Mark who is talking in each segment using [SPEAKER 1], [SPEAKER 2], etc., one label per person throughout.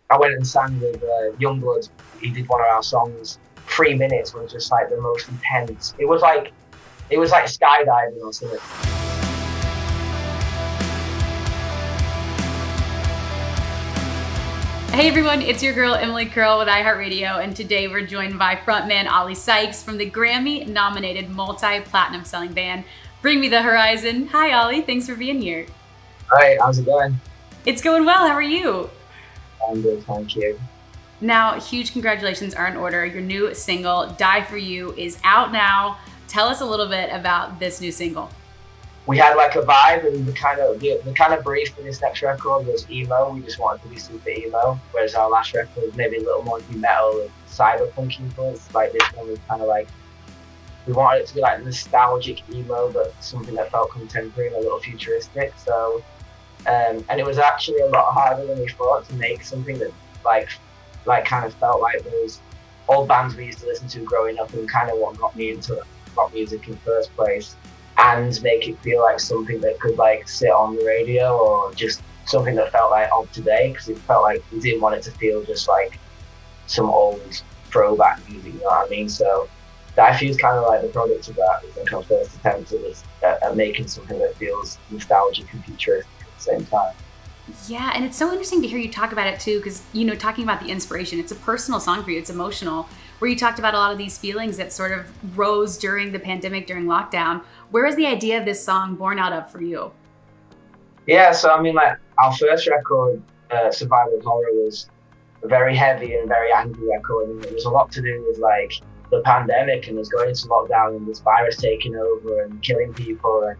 [SPEAKER 1] I went and sang with YUNGBLUD. He did one of our songs. 3 minutes was just like the most intense. It was like skydiving or something.
[SPEAKER 2] Hey everyone, it's your girl Emily Curl with iHeartRadio, and today we're joined by frontman Oli Sykes from the Grammy-nominated multi-platinum selling band Bring Me the Horizon. Hi Oli, thanks for being here.
[SPEAKER 1] Hi, how's it going?
[SPEAKER 2] It's going well, how are you?
[SPEAKER 1] I'm good, thank you.
[SPEAKER 2] Now, huge congratulations are in order. Your new single, Die4U, is out now. Tell us a little bit about this new single.
[SPEAKER 1] We had like a vibe, and the kind of brief for this next record was emo. We just wanted to be super emo, whereas our last record was maybe a little more heavy metal and cyberpunk influence. Like this one was kind of like, we wanted it to be like nostalgic emo, but something that felt contemporary and a little futuristic. So, and it was actually a lot harder than we thought to make something that like kind of felt like those old bands we used to listen to growing up, and kind of what got me into rock music in the first place. And make it feel like something that could like sit on the radio, or just something that felt like of today, because it felt like we didn't want it to feel just like some old throwback music, you know what I mean? So Die4U is kind of like the product of that. It's like our first attempt at making something that feels nostalgic and futuristic at the same time.
[SPEAKER 2] Yeah, and it's so interesting to hear you talk about it too, because, you know, talking about the inspiration, it's a personal song for you, it's emotional, where you talked about a lot of these feelings that sort of rose during the pandemic, during lockdown. Where is the idea of this song born out of for you?
[SPEAKER 1] Yeah, so I mean, like, our first record, Survival Horror, was a very heavy and very angry record, and it was a lot to do with like the pandemic and us going into lockdown and this virus taking over and killing people. And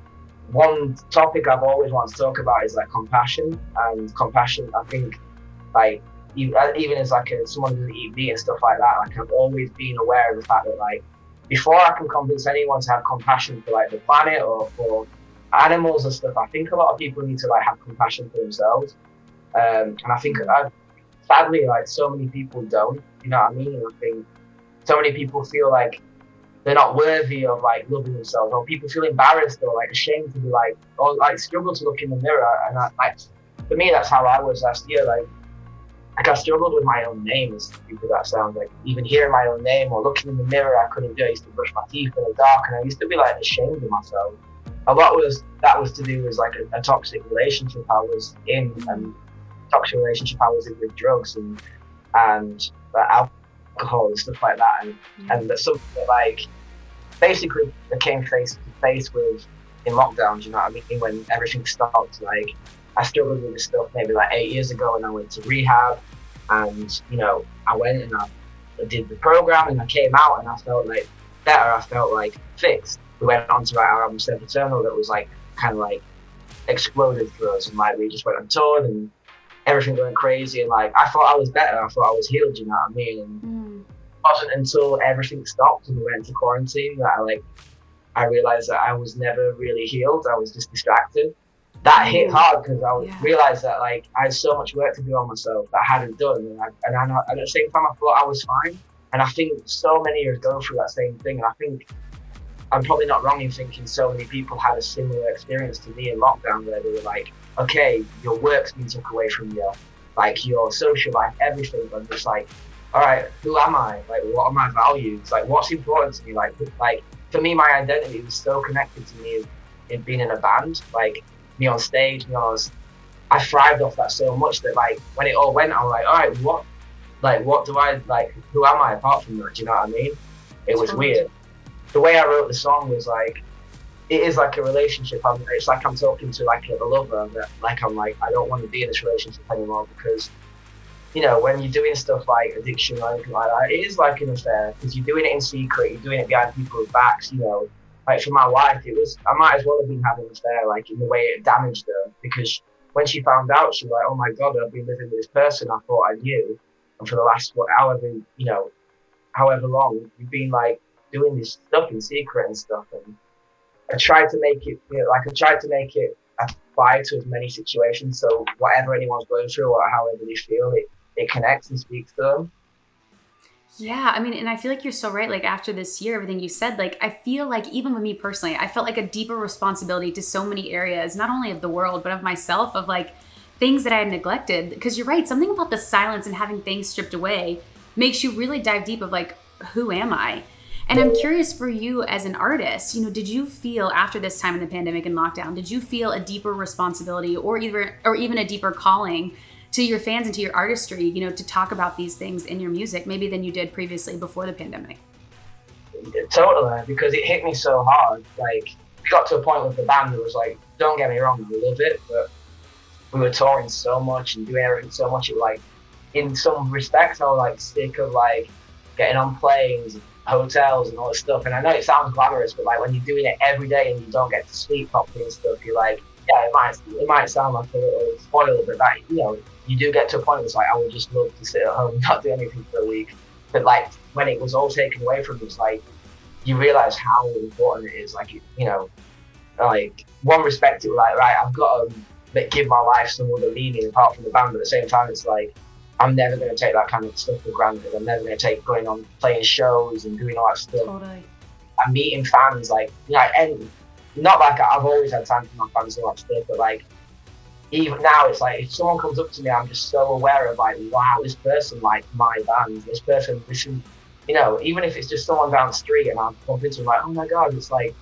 [SPEAKER 1] one topic I've always wanted to talk about is like compassion. And compassion, I think, like, even as like someone who doesn't eat meat and stuff like that, like I've always been aware of the fact that like before I can convince anyone to have compassion for like the planet or for animals and stuff, I think a lot of people need to like have compassion for themselves. And I think sadly, like so many people don't, you know what I mean? And I think so many people feel like they're not worthy of like loving themselves, or people feel embarrassed or like ashamed to be like, or like struggle to look in the mirror. And like for me, that's how I was last year. Like I struggled with my own name, as stupid that sounds. Like even hearing my own name or looking in the mirror, I couldn't do it. I used to brush my teeth in the dark, and I used to be like ashamed of myself. A lot was to do with like a toxic relationship I was in, and toxic relationship I was in with drugs and alcohol and stuff like that, and that's something that like basically I came face to face with in lockdown. You know what I mean? When everything stopped, like I struggled with this stuff maybe like 8 years ago, and I went to rehab, and you know I went and I did the program, and I came out and I felt like better. I felt like fixed. We went on to write our album Step Eternal, that was like kind of like exploded for us, and like we just went on tour and everything went crazy, and like I thought I was better, I thought I was healed, you know what I mean? And it wasn't until everything stopped and we went into quarantine that I realized that I was never really healed. I was just distracted. That hit hard because I realized that like I had so much work to do on myself that I hadn't done, and at the same time I thought I was fine. And I think so many are going through that same thing, and I think I'm probably not wrong in thinking so many people had a similar experience to me in lockdown, where they were like, okay, your work's been took away from you, like your social life, everything. But just like, all right, who am I? Like, what are my values? Like, what's important to me? Like for me, my identity was so connected to me in being in a band, like me on stage, I thrived off that so much that like when it all went, I was like, all right, what do I like? Who am I apart from that? Do you know what I mean? It was weird. The way I wrote the song was like, it is like a relationship. It's like I'm talking to like a lover that like I'm like, I don't want to be in this relationship anymore, because you know when you're doing stuff like addiction or anything like that, it is like an affair, because you're doing it in secret, you're doing it behind people's backs. You know, like for my wife, I might as well have been having an affair, like in the way it damaged her, because when she found out, she was like, oh my God, I've been living with this person I thought I knew, and for the last however long we've been like doing this stuff in secret and stuff. And I tried to make it apply to as many situations, so whatever anyone's going through or however they feel, it connects and speaks to them.
[SPEAKER 2] Yeah, I mean, and I feel like you're so right. Like after this year, everything you said, like I feel like even with me personally, I felt like a deeper responsibility to so many areas, not only of the world, but of myself, of like things that I had neglected. Because you're right, something about the silence and having things stripped away makes you really dive deep of like, who am I? And I'm curious for you as an artist, did you feel after this time in the pandemic and lockdown, did you feel a deeper responsibility or even a deeper calling to your fans and to your artistry, to talk about these things in your music, maybe than you did previously before the pandemic?
[SPEAKER 1] Totally, because it hit me so hard. Like, we got to a point with the band that was like, don't get me wrong, we love it, but we were touring so much and doing everything so much. It was like, in some respects, I was like sick of like getting on planes, hotels and all this stuff. And I know it sounds glamorous, but like when you're doing it every day and you don't get to sleep properly and stuff, you're like, yeah, it might sound like a little spoiled, but that, you do get to a point where it's like, I would just love to sit at home and not do anything for a week. But like when it was all taken away from us, like you realize how important it is. Like, like one respect, it was like, right, I've got to give my life some other meaning apart from the band, but at the same time, it's like, I'm never going to take that kind of stuff for granted. I'm never going to take going on playing shows and doing all that stuff.
[SPEAKER 2] Totally.
[SPEAKER 1] And meeting fans, like, and not like I've always had time for my fans and all that stuff, but like, even now it's like, if someone comes up to me, I'm just so aware of like, wow, this person liked my band, this person listen, even if it's just someone down the street and I'm bump into them like, oh my God, it's like,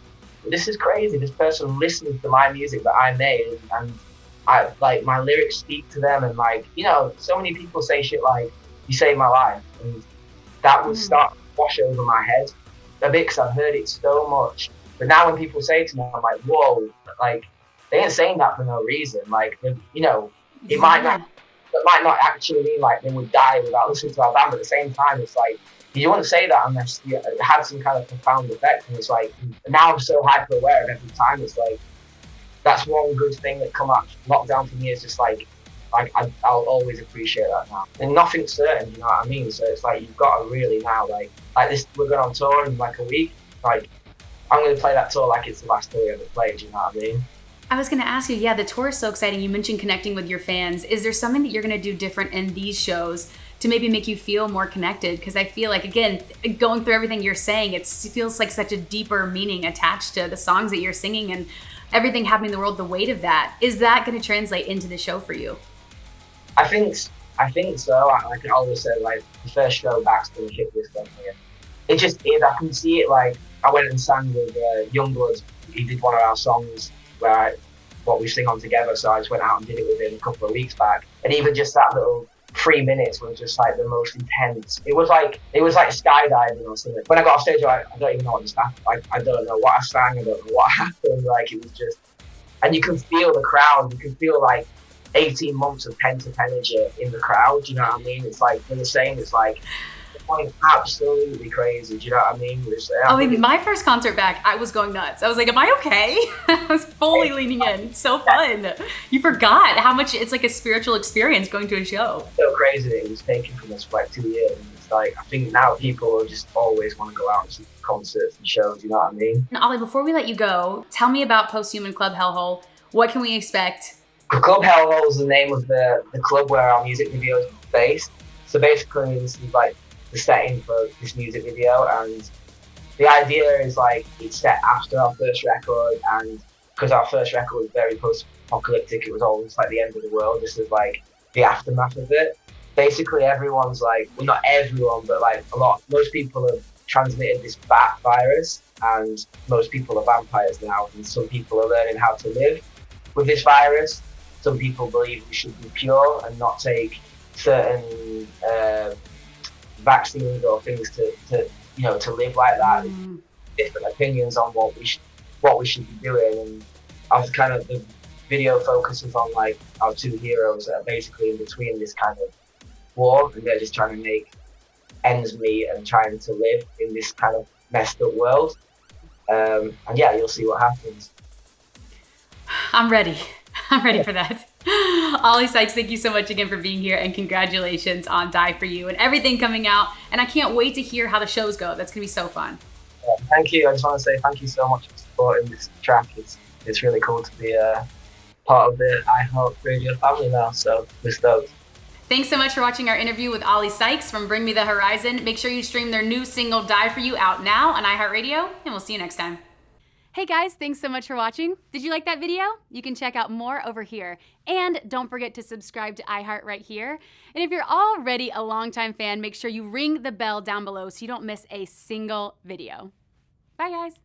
[SPEAKER 1] this is crazy. This person listens to my music that I made and I like my lyrics speak to them, and like, so many people say shit like, you saved my life, and that would start to wash over my head a bit because I've heard it so much. But now when people say it to me, I'm like, whoa, like they ain't saying that for no reason. Like, it might not actually mean like they would die without listening to our band, but at the same time, it's like, you wouldn't say that unless you had some kind of profound effect. And it's like, now I'm so hyper aware of every time. It's like, that's one good thing that come out lockdown for me, is just like I'll always appreciate that now. And nothing's certain, you know what I mean? So it's like, you've got to really now, like this, we're going on tour in like a week. Like, I'm going to play that tour like it's the last tour we ever played, you know what I mean?
[SPEAKER 2] I was going to ask you, the tour is so exciting. You mentioned connecting with your fans. Is there something that you're going to do different in these shows to maybe make you feel more connected? Because I feel like, again, going through everything you're saying, it feels like such a deeper meaning attached to the songs that you're singing and everything happening in the world, the weight of that. Is that going to translate into the show for you?
[SPEAKER 1] I think so. Like I always said, like the first show back's going to hit this definitely. It just is. I can see it. Like I went and sang with YUNGBLUD. He did one of our songs what we sing on together. So I just went out and did it with him a couple of weeks back. And even just that little 3 minutes was just like the most intense. It was like skydiving or something. When I got off stage, I don't even know what just happened. Like, I don't know what I sang. I don't know what happened. Like, it was just, and you can feel the crowd. You can feel like 18 months of pent-up energy in the crowd. You know what I mean? It's like, they're the same. It's like, going absolutely crazy. Do you know what I mean?
[SPEAKER 2] My first concert back, I was going nuts. I was like, am I okay? I was fully leaning in. So fun. You forgot how much it's like a spiritual experience going to a show.
[SPEAKER 1] So crazy that it was taken from us for like 2 years. And it's like, I think now people just always want to go out and see concerts and shows. You know what I mean?
[SPEAKER 2] And Oli, before we let you go, tell me about Posthuman Club Hellhole. What can we expect?
[SPEAKER 1] Club Hellhole is the name of the club where our music video is based. So basically, this is like the setting for this music video, and the idea is like it's set after our first record, and because our first record was very post-apocalyptic, it was almost like the end of the world. This is like the aftermath of it. Basically everyone's like, well, not everyone, but like most people have transmitted this bat virus, and most people are vampires now, and some people are learning how to live with this virus. Some people believe we should be pure and not take certain vaccines or things to live like that. Different opinions on what we should be doing, and I was kind of, the video focuses on like our two heroes that are basically in between this kind of war, and they're just trying to make ends meet and trying to live in this kind of messed up world. And yeah, you'll see what happens.
[SPEAKER 2] I'm ready for that. Oli Sykes, thank you so much again for being here, and congratulations on Die4U and everything coming out. And I can't wait to hear how the shows go. That's going to be so fun.
[SPEAKER 1] Thank you. I just want to say thank you so much for supporting this track. It's really cool to be part of the iHeartRadio family now, so we're stoked.
[SPEAKER 2] Thanks so much for watching our interview with Oli Sykes from Bring Me the Horizon. Make sure you stream their new single Die4U out now on iHeartRadio, and we'll see you next time. Hey guys, thanks so much for watching. Did you like that video? You can check out more over here. And don't forget to subscribe to iHeart right here. And if you're already a longtime fan, make sure you ring the bell down below so you don't miss a single video. Bye guys.